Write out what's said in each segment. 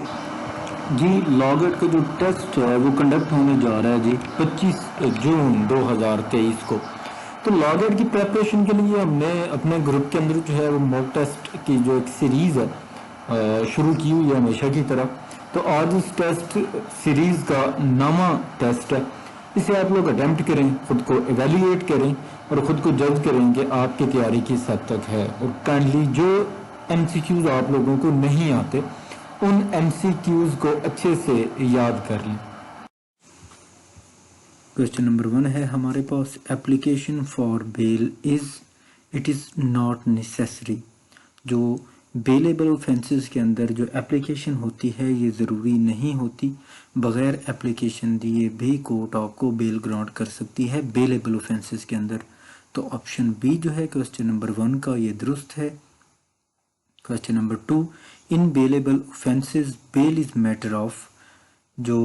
जी लॉगेट का जो टेस्ट है वो कंडक्ट होने जा रहा है जी 25 जून 2023 को। तो लॉगेट की प्रेपरेशन के लिए हमने अपने ग्रुप के अंदर जो है वो मॉक टेस्ट की जो एक सीरीज़ है शुरू की हुई है हमेशा की तरह। तो आज इस टेस्ट सीरीज़ का नामा टेस्ट है। इसे आप लोग अटेम्प्ट करें, ख़ुद को एवेल्यूएट करें और ख़ुद को जज करें कि आपकी तैयारी किस हद तक है। और काइंडली जो एमसीक्यूज़ आप लोगों को नहीं आते उन एमसीक्यूज़ को अच्छे से याद कर लें। क्वेश्चन नंबर 1 है हमारे पास, application for bail it is not necessary. जो बेलेबल ऑफेंसेस के अंदर जो एप्लीकेशन होती है ये ज़रूरी नहीं होती, बग़ैर एप्लीकेशन दिए भी कोर्ट आपको बेल ग्रांट कर सकती है बेलेबल ऑफेंसेस के अंदर। तो ऑप्शन बी जो है क्वेश्चन नंबर 1 का ये दुरुस्त है। Question number 2, in bailable offences bail is matter of. जो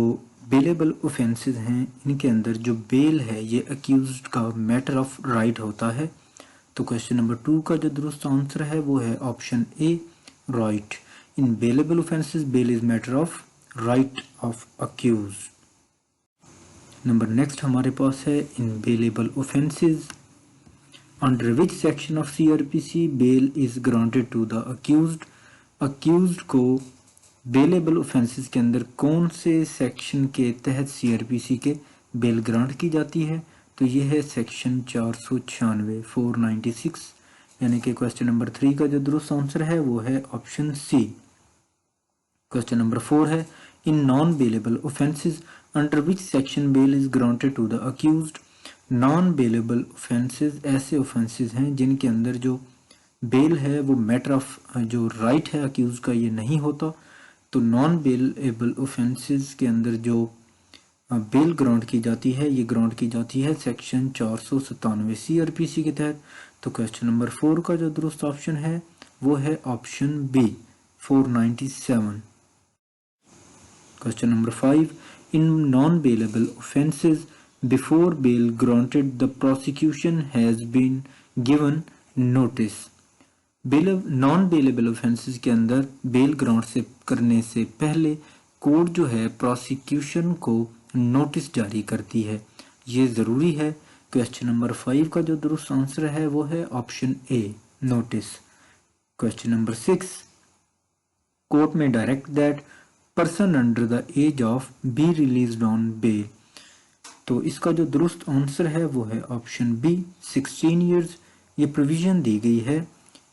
बेलेबल ऑफेंसेस हैं इनके अंदर जो बेल है ये अक्यूज्ड का मैटर ऑफ राइट होता है। तो क्वेश्चन नंबर 2 का जो दुरुस्त आंसर है वो है option A, right. In bailable offences bail is matter of right of accuse. Number next हमारे पास है, in bailable offences under which section of CrPC bail is granted to the accused. Accused को bailable offences के अंदर कौन से section के तहत सीआरपीसी के बेल ग्रांट की जाती है। तो ये है सेक्शन 496 496, यानी कि क्वेश्चन नंबर 3 का जो दुरुस्त आंसर है वो है ऑप्शन सी। क्वेश्चन नंबर 4 है, in non bailable offences under which section bail is granted to the accused. Non bailable offences ऐसे ऑफेंसेस हैं जिनके अंदर जो बेल है वो मैटर ऑफ जो राइट है अक्यूज का ये नहीं होता। तो नॉन बेलेबल ऑफेंसेस के अंदर जो बेल ग्रांट की जाती है ये ग्रांट की जाती है सेक्शन 497 सीआरपीसी के तहत। तो क्वेश्चन नंबर 4 का जो दुरुस्त ऑप्शन है वो है option B 497। Question number 5, in non bailable offences before bail granted the prosecution has been given notice. Non bailable offences के अंदर बेल ग्रांट से करने से पहले कोर्ट जो है प्रोसिक्यूशन को नोटिस जारी करती है, ये ज़रूरी है। क्वेश्चन नंबर 5 का जो दुरुस्त आंसर है वो है option A, notice. Question number 6, court में direct that person under the age of be released on bail. तो इसका जो दुरुस्त आंसर है वो है ऑप्शन बी 16 ईयर्स। ये प्रोविज़न दी गई है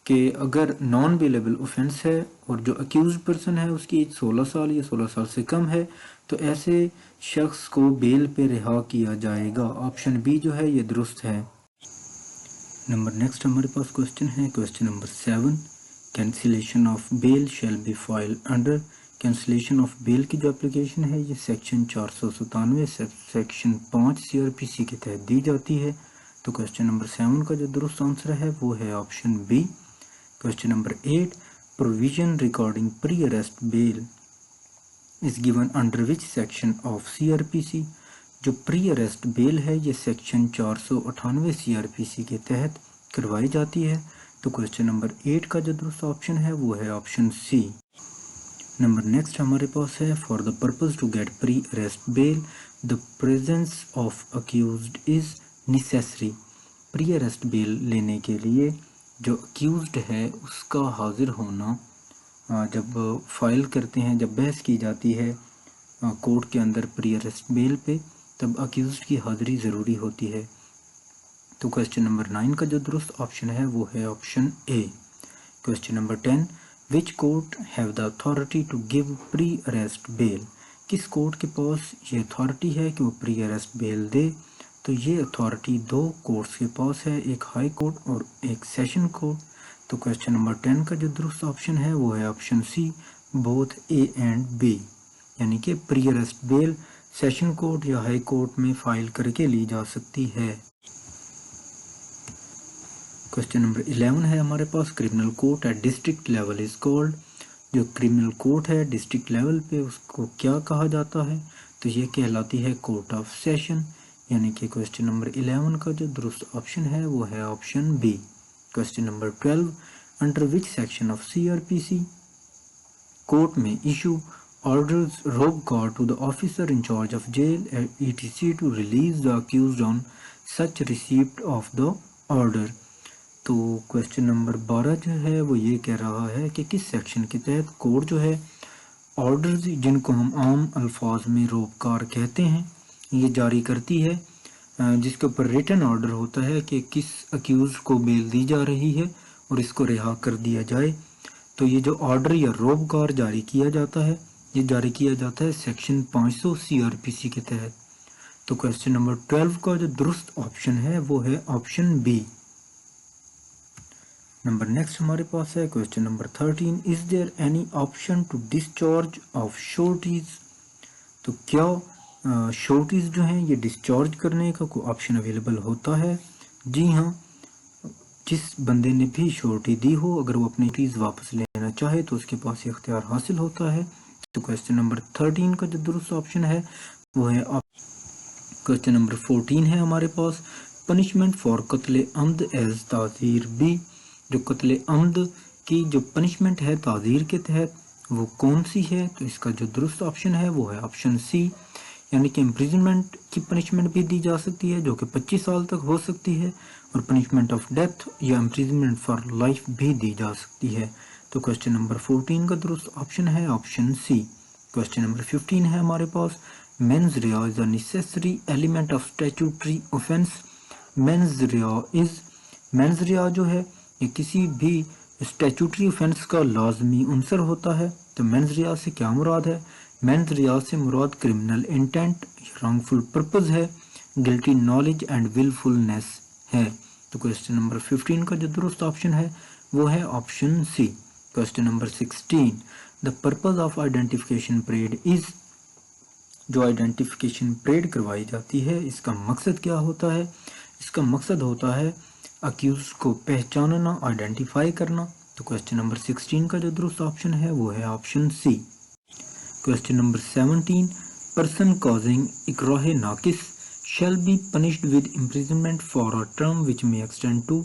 कि अगर नॉन बेलेबल ऑफेंस है और जो अक्यूज पर्सन है उसकी एज 16 साल या 16 साल से कम है तो ऐसे शख्स को बेल पे रिहा किया जाएगा। ऑप्शन बी जो है ये दुरुस्त है। नंबर नेक्स्ट हमारे पास क्वेश्चन है, question number 7, cancellation of bail shall be file under. Cancellation of bail की जो एप्लीकेशन है ये सेक्शन 497 सेक्शन 5 सीआरपीसी के तहत दी जाती है। तो क्वेश्चन नंबर 7 का जो दुरुस्त आंसर है वो है option B. Question number 8, provision regarding pre arrest bail is given under which section of CrPC. जो प्री अरेस्ट बेल है ये सेक्शन 498 सीआरपीसी के तहत करवाई जाती है। तो क्वेश्चन नंबर 8 का जो दुरुस्त ऑप्शन है वो है ऑप्शन सी। नंबर नेक्स्ट हमारे पास है, for the purpose to get pre arrest bail the presence of accused is necessary. Pre arrest bail लेने के लिए जो अक्यूज्ड है उसका हाजिर होना, जब फाइल करते हैं, जब बहस की जाती है कोर्ट के अंदर प्री अरेस्ट बेल पे, तब अक्यूज्ड की हाजिरी ज़रूरी होती है। तो क्वेश्चन नंबर 9 का जो दुरुस्त ऑप्शन है वो है option A. Question number 10, which court have the authority to give pre arrest bail. किस कोर्ट के पास ये अथॉरिटी है कि वो प्री अरेस्ट बेल दे। तो ये अथॉरिटी दो कोर्ट्स के पास है, एक हाई कोर्ट और एक सेशन कोर्ट। तो क्वेश्चन नंबर 10 का जो दुरुस्त ऑप्शन है वो है option C, both A and B, यानी कि pre arrest bail session court या हाई कोर्ट में फाइल करके ली जा सकती है। क्वेश्चन नंबर 11 है हमारे पास, criminal court at district level is called. जो क्रिमिनल कोर्ट है डिस्ट्रिक्ट लेवल पे उसको क्या कहा जाता है। तो ये कहलाती है कोर्ट ऑफ सेशन, यानी कि क्वेश्चन नंबर 11 का जो दुरुस्त ऑप्शन है वो है option B. Question number 12, under which section of CrPC court में issue orders rope guard to the officer in charge of jail etc to release the accused on such receipt of the order। तो question number 12 जो है वो ये कह रहा है कि किस सेक्शन के तहत कोर्ट जो है ऑर्डर्स जिनको हम आम अल्फाज में रोपकार कहते हैं ये जारी करती है, जिसके ऊपर रिटन ऑर्डर होता है कि किस अक्यूज को बेल दी जा रही है और इसको रिहा कर दिया जाए। तो ये जो ऑर्डर या रोपकार जारी किया जाता है ये जारी किया जाता है सेक्शन 500 CRPC के तहत। तो क्वेश्चन नंबर 12 का जो दुरुस्त ऑप्शन है वो है ऑप्शन बी। नंबर नेक्स्ट हमारे पास है question number 13, is there any option to discharge of sureties. तो क्या शोर्टीज जो हैं ये डिस्चार्ज करने का कोई ऑप्शन अवेलेबल होता है? जी हाँ, जिस बंदे ने भी शोर्टी दी हो अगर वो अपनी फीस वापस लेना चाहे तो उसके पास ये इख्तियार हासिल होता है। तो क्वेश्चन नंबर 13 का जो दुरुस्त ऑप्शन है वो है क्वेश्चन नंबर 14 है हमारे पास, पनिशमेंट फॉर कत्ल अम्द एज ताज़ीर बी। जो कत्ल अम्द की जो पनिशमेंट है ताज़ीर के तहत वो कौन सी है? तो इसका जो दुरुस्त ऑप्शन है वो है ऑप्शन सी, यानी कि इम्प्रिजनमेंट की पनिशमेंट भी दी जा सकती है जो कि 25 साल तक हो सकती है, और पनिशमेंट ऑफ डेथ या इम्प्रिजनमेंट फॉर लाइफ भी दी जा सकती है। तो क्वेश्चन नंबर 14 का दुरुस्त ऑप्शन है ऑप्शन सी। क्वेश्चन नंबर 15 है हमारे पास, mens rea is a necessary element of statutory offence. Mens rea जो है ये किसी भी स्टैट्यूटरी ऑफेंस का लाजमी अंसर होता है। तो मेंस रिया से क्या मुराद है? मेंस रिया से मुराद क्रिमिनल इंटेंट, रॉन्गफुल पर्पस है, गिल्टी नॉलेज एंड विलफुलनेस है। तो क्वेश्चन नंबर 15 का जो दुरुस्त ऑप्शन है वो है option C. Question number 16, the purpose of identification parade is. जो आइडेंटिफिकेशन परेड करवाई जाती है इसका मकसद क्या होता है? इसका मकसद होता है अक्यूज को पहचानना, आइडेंटिफाई करना। तो क्वेश्चन नंबर 16 का जो दुरुस्त ऑप्शन है वो है option C. Question number 17, person causing इकराह नाकिस shall be punished with imprisonment for a term which may extend to.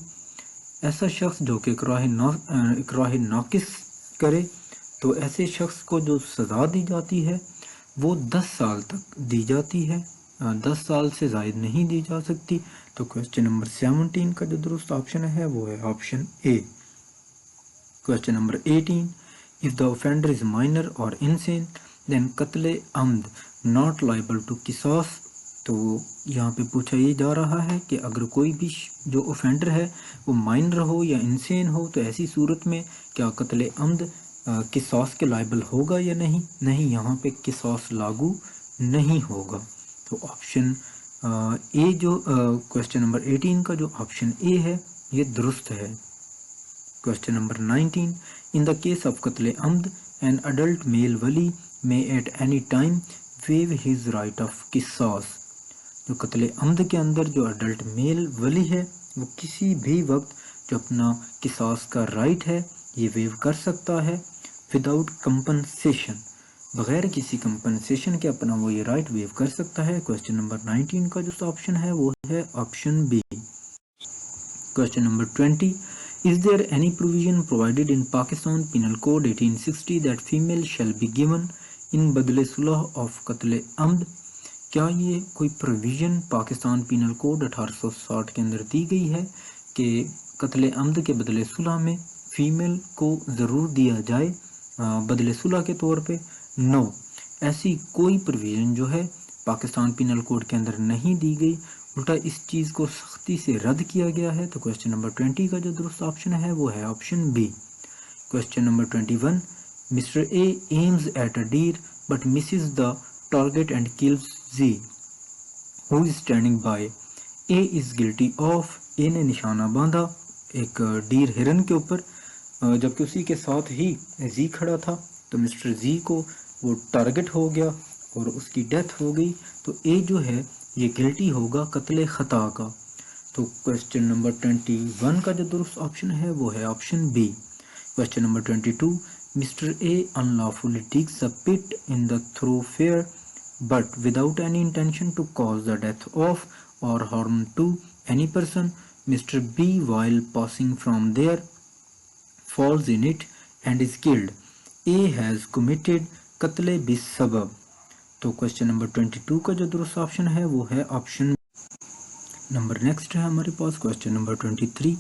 ऐसा शख्स जो कि इकराह नाकिस करे तो ऐसे शख्स को जो सज़ा दी जाती है वो 10 साल तक दी जाती है, 10 साल से ज़ायद नहीं दी जा सकती। तो क्वेश्चन नंबर 17 का जो दुरुस्त ऑप्शन है वो है option A. Question number 18, if the offender is minor और इनसेन देन कत्ले अम्द नॉट लाइबल टू किसास। तो यहाँ पे पूछा ये जा रहा है कि अगर कोई भी जो ऑफेंडर है वो माइनर हो या इनसेन हो तो ऐसी सूरत में क्या कत्ले अम्द किसास के लाइबल होगा या नहीं? नहीं, यहाँ पे किसास लागू नहीं होगा। तो ऑप्शन ए जो क्वेश्चन नंबर 18 का जो ऑप्शन ए है ये दुरुस्त है। Question number 19, in the case of कत्ले अम्द एन अडल्ट मेल वली may at any time waive his right of किसास। जो कत्ले अम्द के अंदर जो अडल्ट मेल वली है वो किसी भी वक्त जो अपना किसास का राइट है ये वेव कर सकता है विदाउट कंपनसेशन, बगैर किसी कंपनसेशन के अपना वो ये राइट वेव कर सकता है। क्वेश्चन नंबर 19 का जो ऑप्शन है वो है option B. Question number 20, is there any provision provided in Pakistan penal code 1860 that female shall be given in बदले सुलह ऑफ कत्ले अम्द। क्या ये कोई प्रोविजन पाकिस्तान पिनल कोड 1860 के अंदर दी गई है कि कत्ले अम्द के बदले सुलह में फीमेल को ज़रूर दिया जाए बदले सुलह के तौर पे? नो, ऐसी कोई प्रोविज़न जो है पाकिस्तान पिनल कोड के अंदर नहीं दी गई, उल्टा इस चीज़ को सख्ती से रद्द किया गया है। तो क्वेश्चन नंबर 20 का जो दुरुस्त ऑप्शन है वो है option B. Question number 21, mister A aims at a deer but misses the target and kills G, who is standing by. A is guilty of, A ने निशाना बांधा एक डीर हिरन के ऊपर जबकि उसी के साथ ही जी खड़ा था, तो मिस्टर जी को वो टारगेट हो गया और उसकी डेथ हो गई। तो ए जो है ये गिल्टी होगा कत्ले खता का। तो क्वेश्चन नंबर 21 का जो दुरुस्त ऑप्शन है वो है option B. Question number 22, mister A unlawfully digs a pit in the thoroughfare but without any intention to cause the death of और harm to any person. Mister B while passing from there falls in it and is killed. A has committed कत्ले बिस्सबब। तो question number 22 का जो दुरुस्त option है वो है option number. Next है हमारे पास question number 23।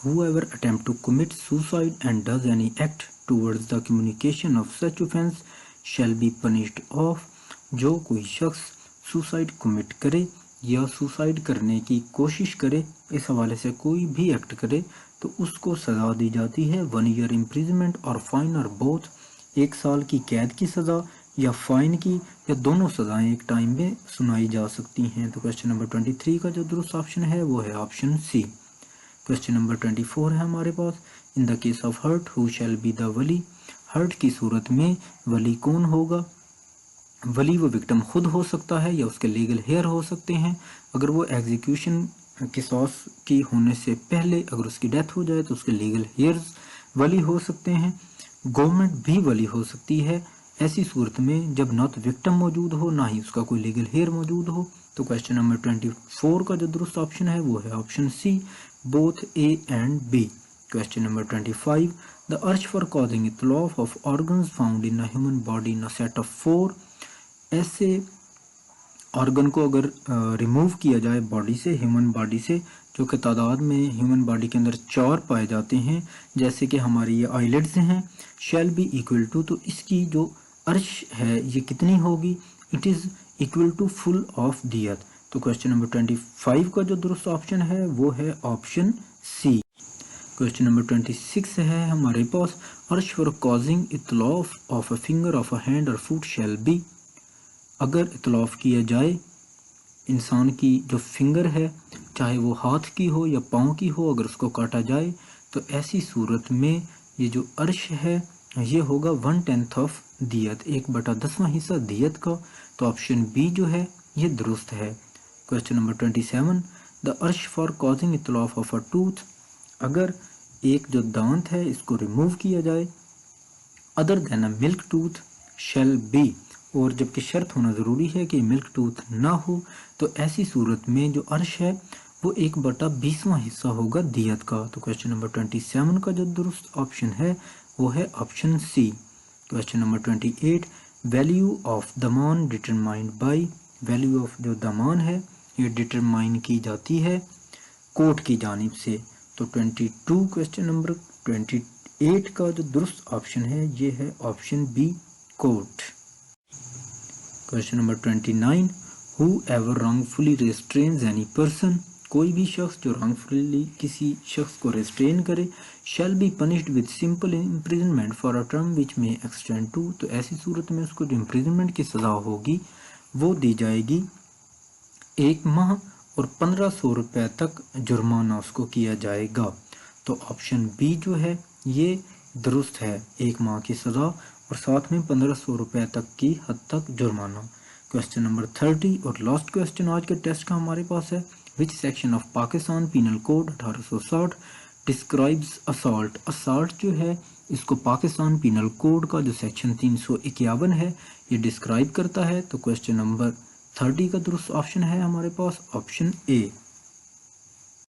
Whoever attempt to commit suicide and does any act towards the communication of such offense shall be punished of। जो कोई शख्स सुसाइड कमिट करे या सुसाइड करने की कोशिश करे, इस हवाले से कोई भी एक्ट करे तो उसको सज़ा दी जाती है 1 ईयर इम्प्रिजमेंट और फाइन और बोथ, 1 साल की कैद की सज़ा या फाइन की, या दोनों सज़ाएं एक टाइम में सुनाई जा सकती हैं। तो क्वेश्चन नंबर 23 का जो दुरुस्त ऑप्शन है वो है ऑप्शन सी। क्वेश्चन नंबर 24 है हमारे पास। In the case of hurt who shall be the वली। हर्ट की सूरत में वली कौन होगा? वली वो विक्टिम खुद हो सकता है या उसके लीगल हेयर हो सकते हैं। अगर वो एग्जीक्यूशन किसास की होने से पहले अगर उसकी डेथ हो जाए तो उसके लीगल हेयर्स वली हो सकते हैं। गवर्नमेंट भी वली हो सकती है ऐसी सूरत में जब ना तो विक्टिम मौजूद हो ना ही उसका कोई लीगल हेयर मौजूद हो। तो क्वेश्चन नंबर 24 का जो दुरुस्त ऑप्शन है वो है option C, both A and B. Question number 25। The अर्ज फॉर कॉजिंग इतलाफ of organs found in a human body in a set of 4। ऐसे ऑर्गन को अगर रिमूव किया जाए बॉडी से, ह्यूमन बॉडी से, जो कि तादाद में ह्यूमन बॉडी के अंदर 4 पाए जाते हैं, जैसे कि हमारी ये आईलिड्स हैं, शैल बी इक्वल टू, तो इसकी जो अर्श है ये कितनी होगी? It is equal to full of दियत। तो क्वेश्चन नंबर 25 का जो दुरुस्त ऑप्शन है वो है ऑप्शन सी। क्वेश्चन नंबर 26 है हमारे पास। अर्श फॉर कॉजिंग इतलाफ of a finger of a hand और फुट शैल बी। अगर इतलाफ किया जाए इंसान की जो फिंगर है, चाहे वो हाथ की हो या पाँव की हो, अगर उसको काटा जाए तो ऐसी सूरत में ये जो अर्श है ये होगा 1/10 ऑफ दियत, 1/10वां हिस्सा दियत का। तो ऑप्शन बी जो है ये दुरुस्त है। Question number 27। द अर्श फॉर कॉजिंग इतलाफ ऑफ अ टूथ। अगर एक जो दांत है इसको रिमूव किया जाए other than a milk tooth shall be, और जबकि शर्त होना ज़रूरी है कि मिल्क टूथ ना हो, तो ऐसी सूरत में जो अर्श है वो 1/20वां हिस्सा होगा दियत का। तो क्वेश्चन नंबर 27 का जो दुरुस्त ऑप्शन है वो है option C. Question number 28। Value of दमान डिटरमाइंड बाई। वैल्यू ऑफ जो दमान है ये डिटरमाइन की जाती है कोर्ट की जानिब से। तो 22 क्वेश्चन नंबर 28 का जो दुरुस्त ऑप्शन है ये है option B, court. Question number 29। Whoever wrongfully restrains any person. कोई भी शख्स जो रॉन्गफुली किसी शख्स को रेस्ट्रेन करे शैल be punished with simple imprisonment for a term विच में एक्सटेंड टू। तो ऐसी सूरत में उसको जो इम्प्रिजनमेंट की सज़ा होगी वो दी जाएगी 1 माह और 1500 रुपये तक जुर्माना उसको किया जाएगा। तो ऑप्शन बी जो है ये दुरुस्त है, 1 माह की सज़ा और साथ में 1500 रुपये तक की हद तक जुर्माना। क्वेश्चन नंबर 30 और लास्ट क्वेश्चन आज के टेस्ट का हमारे पास है। Which section of Pakistan penal code 1860 describes assault. Assault जो है इसको पाकिस्तान पीनल कोड का जो सेक्शन 351 है ये डिस्क्राइब करता है। तो क्वेश्चन नंबर 30 का दुरुस्त ऑप्शन है हमारे पास ऑप्शन ए।